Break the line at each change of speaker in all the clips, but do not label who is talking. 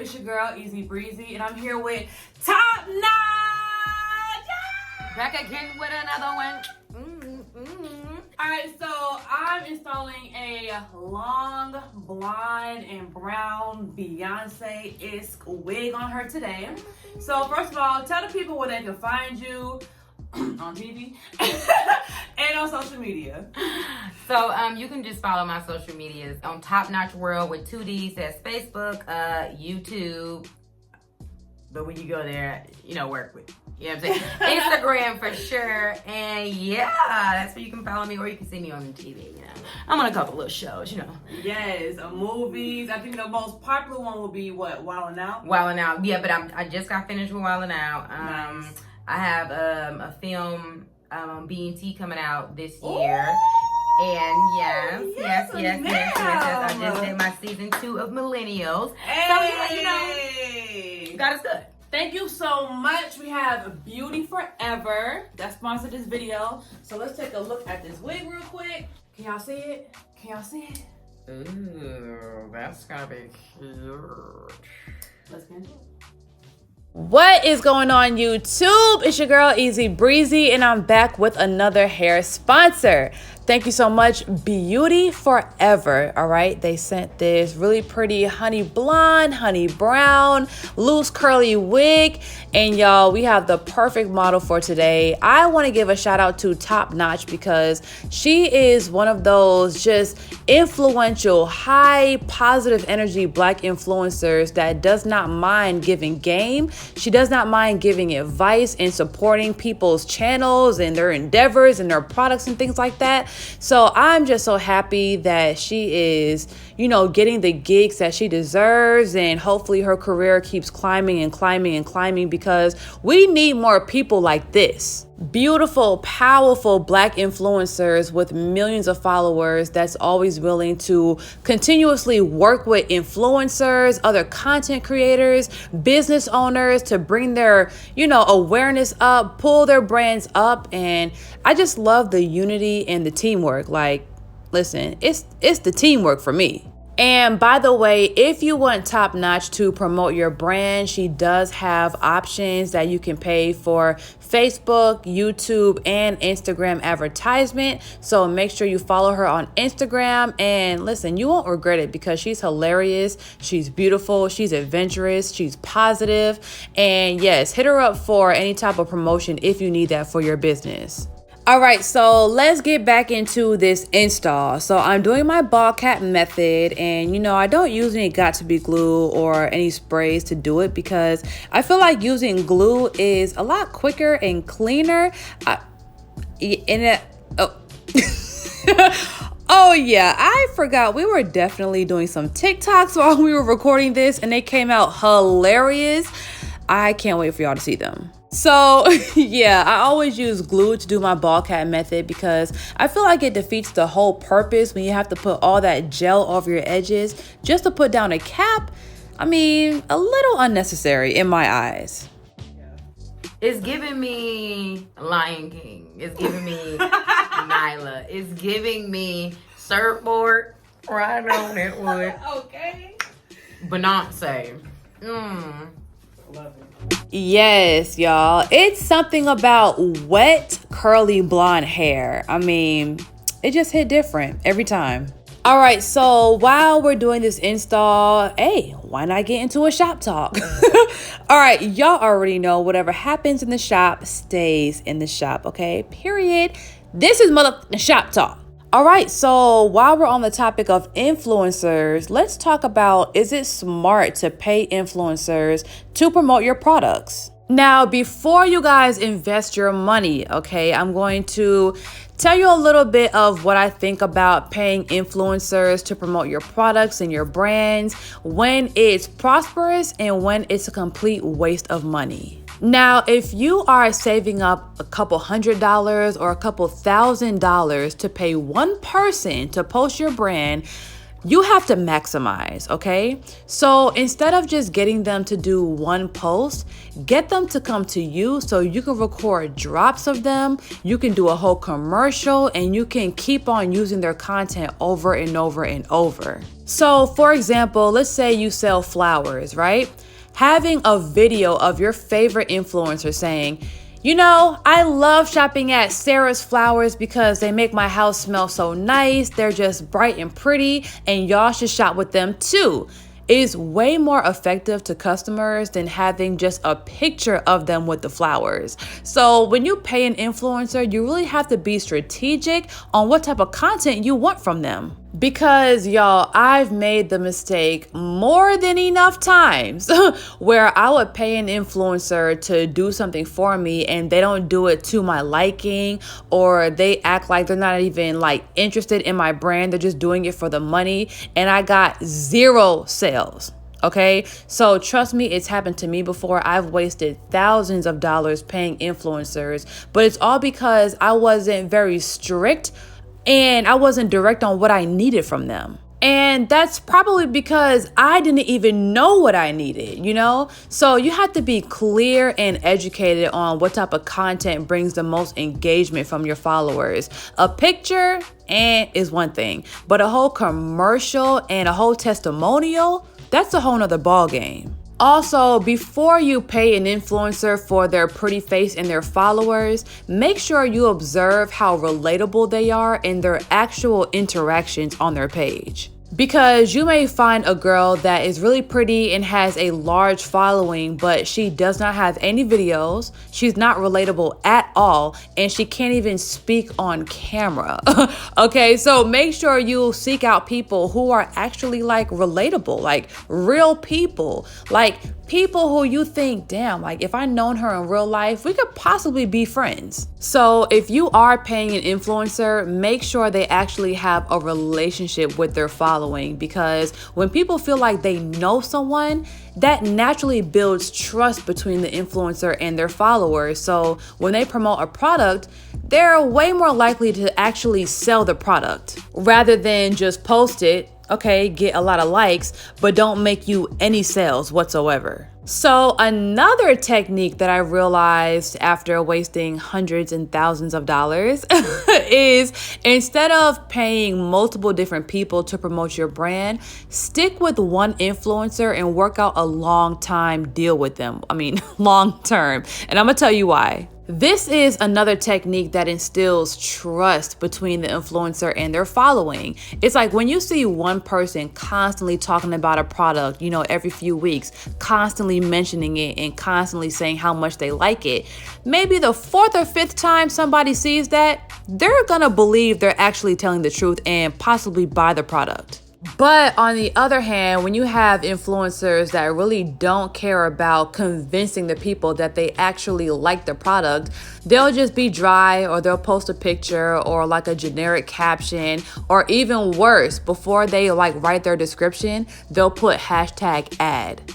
It's your girl, Easy Breezy, and I'm here with Top Notch! Yeah!
Back again with another one.
Alright, so I'm installing a long, blonde, and brown Beyonce-esque wig on her today. So first of all, tell the people where they can find you on TV and on social media.
So you can just follow my social medias on Top Notch World with 2 Ds. That's Facebook, YouTube. But when you go there, work with. You know what I'm saying? Instagram for sure. And yeah, that's where you can follow me, or you can see me on the TV. I'm on a couple little shows,
Yes, movies. I think the most popular one will be what? Wildin' Out?
Wildin' Out. Yeah, but I just got finished with Wildin' Out.
Nice.
I have a film on BET coming out this year.
Ooh,
and yes. I just did my season 2 of Millennials.
Hey.
So God is good.
Thank you so much. We have Beauty Forever that sponsored this video. So let's take a look at this wig real quick. Can y'all see it?
Ooh, that's gonna be cute.
Let's get it.
What is going on, YouTube? It's your girl Easy Breezy, and I'm back with another hair sponsor. Thank you so much, Beauty Forever. All right, they sent this really pretty honey blonde, honey brown, loose curly wig, and y'all, we have the perfect model for today. I want to give a shout out to Top Notch because she is one of those just influential, high positive energy Black influencers that does not mind giving game. She does not mind giving advice and supporting people's channels and their endeavors and their products and things like that. So I'm just so happy that she is, getting the gigs that she deserves, and hopefully her career keeps climbing and climbing and climbing because we need more people like this. Beautiful, powerful Black influencers with millions of followers that's always willing to continuously work with influencers, other content creators, business owners to bring their, awareness up, pull their brands up. And I just love the unity and the teamwork. Like, listen, it's the teamwork for me. And by the way, if you want Top Notch to promote your brand, she does have options that you can pay for Facebook, YouTube, and Instagram advertisement. So make sure you follow her on Instagram. And listen, you won't regret it because she's hilarious. She's beautiful. She's adventurous. She's positive. And yes, hit her up for any type of promotion if you need that for your business. All right, so let's get back into this install. So I'm doing my ball cap method, and I don't use any got-to-be glue or any sprays to do it because I feel like using glue is a lot quicker and cleaner. Oh yeah, I forgot we were definitely doing some TikToks while we were recording this, and they came out hilarious. I can't wait for y'all to see them. So yeah, I always use glue to do my ball cap method because I feel like it defeats the whole purpose when you have to put all that gel over your edges just to put down a cap. I mean, a little unnecessary in my eyes.
It's giving me Lion King. It's giving me Nyla. It's giving me surfboard right on that wood.
Okay.
Beyonce.
Love it.
Yes, y'all. It's something about wet, curly blonde hair. I mean, it just hit different every time. All right, so while we're doing this install, hey, why not get into a shop talk? All right, y'all already know whatever happens in the shop stays in the shop, okay? Period. This is motherfucking shop talk. All right, so while we're on the topic of influencers, let's talk about, is it smart to pay influencers to promote your products? Now, before you guys invest your money, okay, I'm going to tell you a little bit of what I think about paying influencers to promote your products and your brands, when it's prosperous and when it's a complete waste of money. Now, if you are saving up a couple $100s or a couple $1,000s to pay one person to post your brand, You have to maximize, okay? So instead of just getting them to do one post, get them to come to you so you can record drops of them, you can do a whole commercial, and you can keep on using their content over and over and over. So for example, let's say you sell flowers, right? Having a video of your favorite influencer saying, you know, I love shopping at Sarah's Flowers because they make my house smell so nice. They're just bright and pretty, and y'all should shop with them too. Is way more effective to customers than having just a picture of them with the flowers. So when you pay an influencer, you really have to be strategic on what type of content you want from them. Because y'all, I've made the mistake more than enough times where I would pay an influencer to do something for me and they don't do it to my liking, or they act like they're not even like interested in my brand. They're just doing it for the money, and I got 0 sales. Okay, so trust me, it's happened to me before. I've wasted thousands of dollars paying influencers, but it's all because I wasn't very strict and I wasn't direct on what I needed from them. And that's probably because I didn't even know what I needed, you know? So you have to be clear and educated on what type of content brings the most engagement from your followers. A picture is one thing, but a whole commercial and a whole testimonial, that's a whole nother ball game. Also, before you pay an influencer for their pretty face and their followers, make sure you observe how relatable they are in their actual interactions on their page. Because you may find a girl that is really pretty and has a large following, but she does not have any videos, she's not relatable at all, and she can't even speak on camera. Okay, so make sure you seek out people who are actually like relatable, like real people, like people who you think, damn, like if I known her in real life, we could possibly be friends. So if you are paying an influencer, make sure they actually have a relationship with their following, because when people feel like they know someone, that naturally builds trust between the influencer and their followers. So when they promote a product, they're way more likely to actually sell the product rather than just post it, okay, get a lot of likes, but don't make you any sales whatsoever. So another technique that I realized after wasting hundreds and thousands of dollars is, instead of paying multiple different people to promote your brand, stick with one influencer and work out a long time deal with them. I mean, long term. And I'm gonna tell you why. This is another technique that instills trust between the influencer and their following. It's like when you see one person constantly talking about a product, you know, every few weeks, constantly mentioning it and constantly saying how much they like it, maybe the 4th or 5th time somebody sees that, they're gonna believe they're actually telling the truth and possibly buy the product. But on the other hand, when you have influencers that really don't care about convincing the people that they actually like the product, they'll just be dry, or they'll post a picture or like a generic caption, or even worse, before they like write their description, they'll put #ad.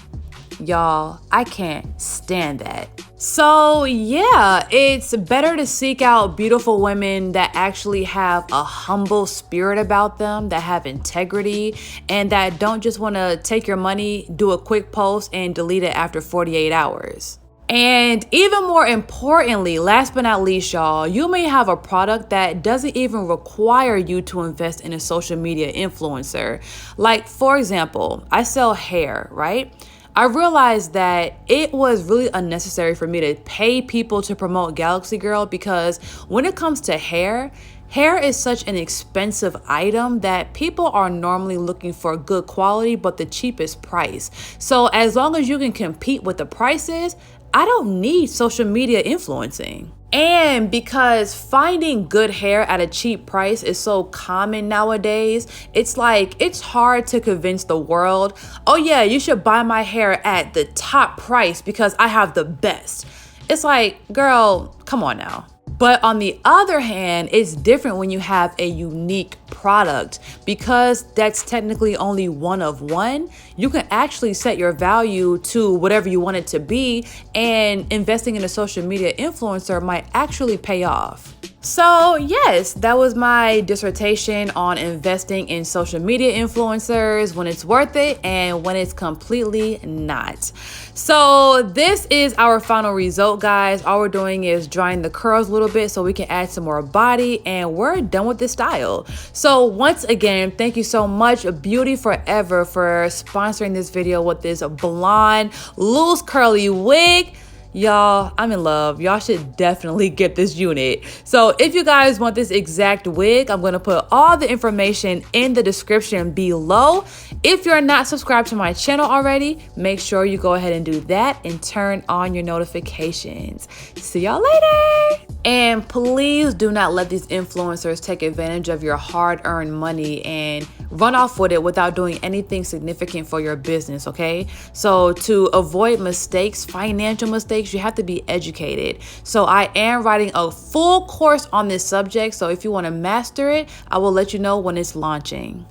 Y'all, I can't stand that. So yeah, it's better to seek out beautiful women that actually have a humble spirit about them, that have integrity, and that don't just want to take your money, do a quick post, and delete it after 48 hours. And even more importantly, last but not least, y'all, you may have a product that doesn't even require you to invest in a social media influencer. Like, for example, I sell hair, right? I realized that it was really unnecessary for me to pay people to promote GALAXI Girl, because when it comes to hair is such an expensive item that people are normally looking for good quality but the cheapest price. So as long as you can compete with the prices, I don't need social media influencing. And because finding good hair at a cheap price is so common nowadays, it's like it's hard to convince the world, oh yeah, you should buy my hair at the top price because I have the best. It's like, girl, come on now. But on the other hand, it's different when you have a unique product, because that's technically only one of one. You can actually set your value to whatever you want it to be, and investing in a social media influencer might actually pay off. So yes, that was my dissertation on investing in social media influencers, when it's worth it and when it's completely not. So this is our final result, guys. All we're doing is drying the curls a little bit so we can add some more body, and we're done with this style. So once again, thank you so much Beauty Forever for sponsoring this video with this blonde loose curly wig. Y'all, I'm in love. Y'all should definitely get this unit. So if you guys want this exact wig, I'm going to put all the information in the description below. If you're not subscribed to my channel already, make sure you go ahead and do that and turn on your notifications. See y'all later. And please do not let these influencers take advantage of your hard-earned money and run off with it without doing anything significant for your business, okay? So to avoid mistakes, financial mistakes, you have to be educated. So I am writing a full course on this subject. So if you want to master it, I will let you know when it's launching.